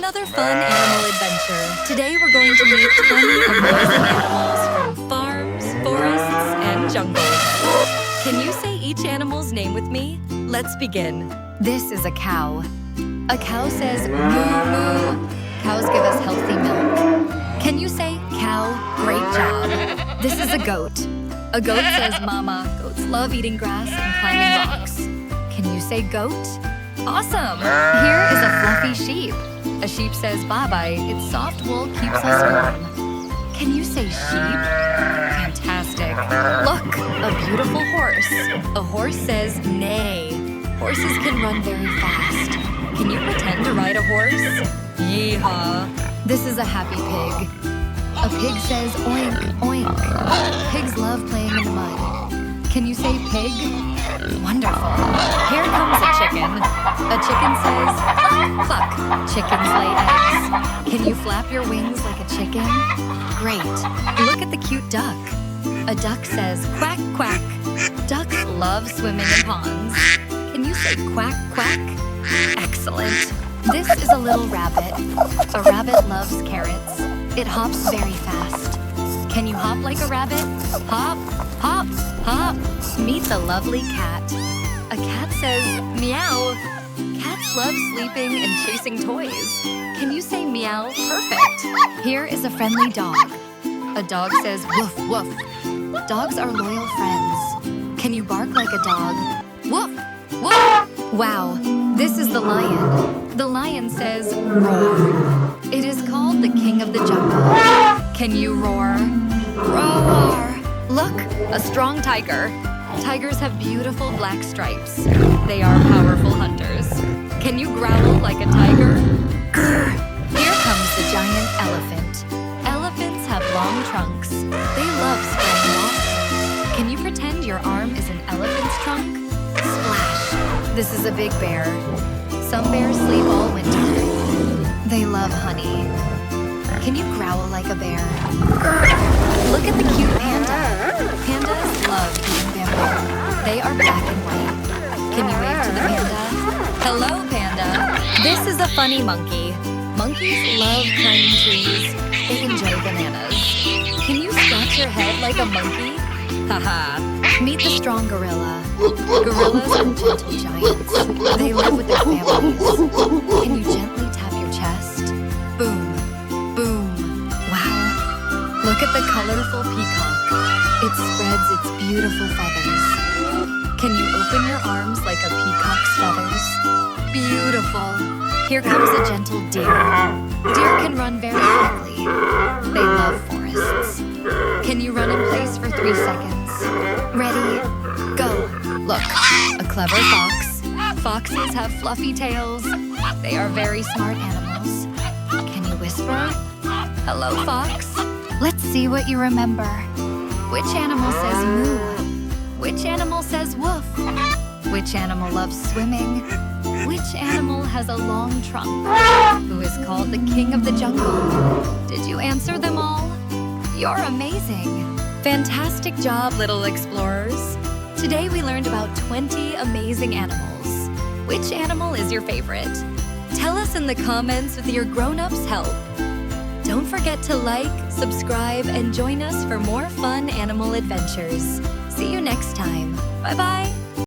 another fun animal adventure. Today we're going to meet 20 amazing animals from farms, forests, and jungles. Can you say each animal's name with me? Let's begin. This is a cow. A cow says moo moo. Cows give us healthy milk. Can you say cow? Great job. This is a goat. A goat says mama. Goats love eating grass and climbing rocks. Can you say goat? Awesome. Here is a fluffy sheep. A sheep says bye-bye. Its soft wool keeps us warm. Can you say sheep? Fantastic. Look, a beautiful horse. A horse says neigh. Horses can run very fast. Can you pretend to ride a horse? Yeehaw. This is a happy pig. A pig says oink, oink. Pigs love playing in the mud. Can you say pig? Wonderful. Here comes a chicken. A chicken says cluck, cluck. Chickens lay eggs. Can you flap your wings like a chicken? Great. Look at the cute duck. A duck says quack, quack. Ducks love swimming in ponds. Can you say quack, quack? Excellent. This is a little rabbit. A rabbit loves carrots. It hops very fast. Can you hop like a rabbit? Hop, hop, hop. Meet the lovely cat. A cat says meow. Cats love sleeping and chasing toys. Can you say meow? Perfect. Here is a friendly dog. A dog says woof, woof. Dogs are loyal friends. Can you bark like a dog? Woof, woof. Wow, this is the lion. The lion says roar. It is called the king of the jungle. Can you roar? Roar. Look, a strong tiger. Tigers have beautiful black stripes. They are powerful hunters. Can you growl like a tiger? Grr. Here comes the giant elephant. Elephants have long trunks. They love spraying water. Can you pretend your arm is an elephant's trunk? Splash. This is a big bear. Some bears sleep all winter. They love honey. Can you growl like a bear? Look at the cute panda. Pandas love eating bamboo. They are black and white. Can you wave to the panda? Hello, panda. This is a funny monkey. Monkeys love climbing trees. They enjoy bananas. Can you scratch your head like a monkey? Haha. Meet the strong gorilla. Gorillas are gentle giants. They live with their families. Can you gently tap your chest? Boom, boom. Wow. Look at the colorful peacock. It spreads its beautiful feathers. Can you open your arms like a peacock's feathers? Beautiful. Here comes a gentle deer. Deer can run very quickly. They love forests. Can you run in place for 3 seconds? Ready? Go. Look, a clever fox. Foxes have fluffy tails. They are very smart animals. Can you whisper? Hello, fox. Let's see what you remember. Which animal says moo? Which animal says woof? Which animal loves swimming? Which animal has a long trunk? Who is called the king of the jungle? Did you answer them all? You're amazing. Fantastic job, little explorers. Today we learned about 20 amazing animals. Which animal is your favorite? Tell us in the comments with your grown-ups' help. Don't forget to like, subscribe, and join us for more fun animal adventures. See you next time. Bye-bye.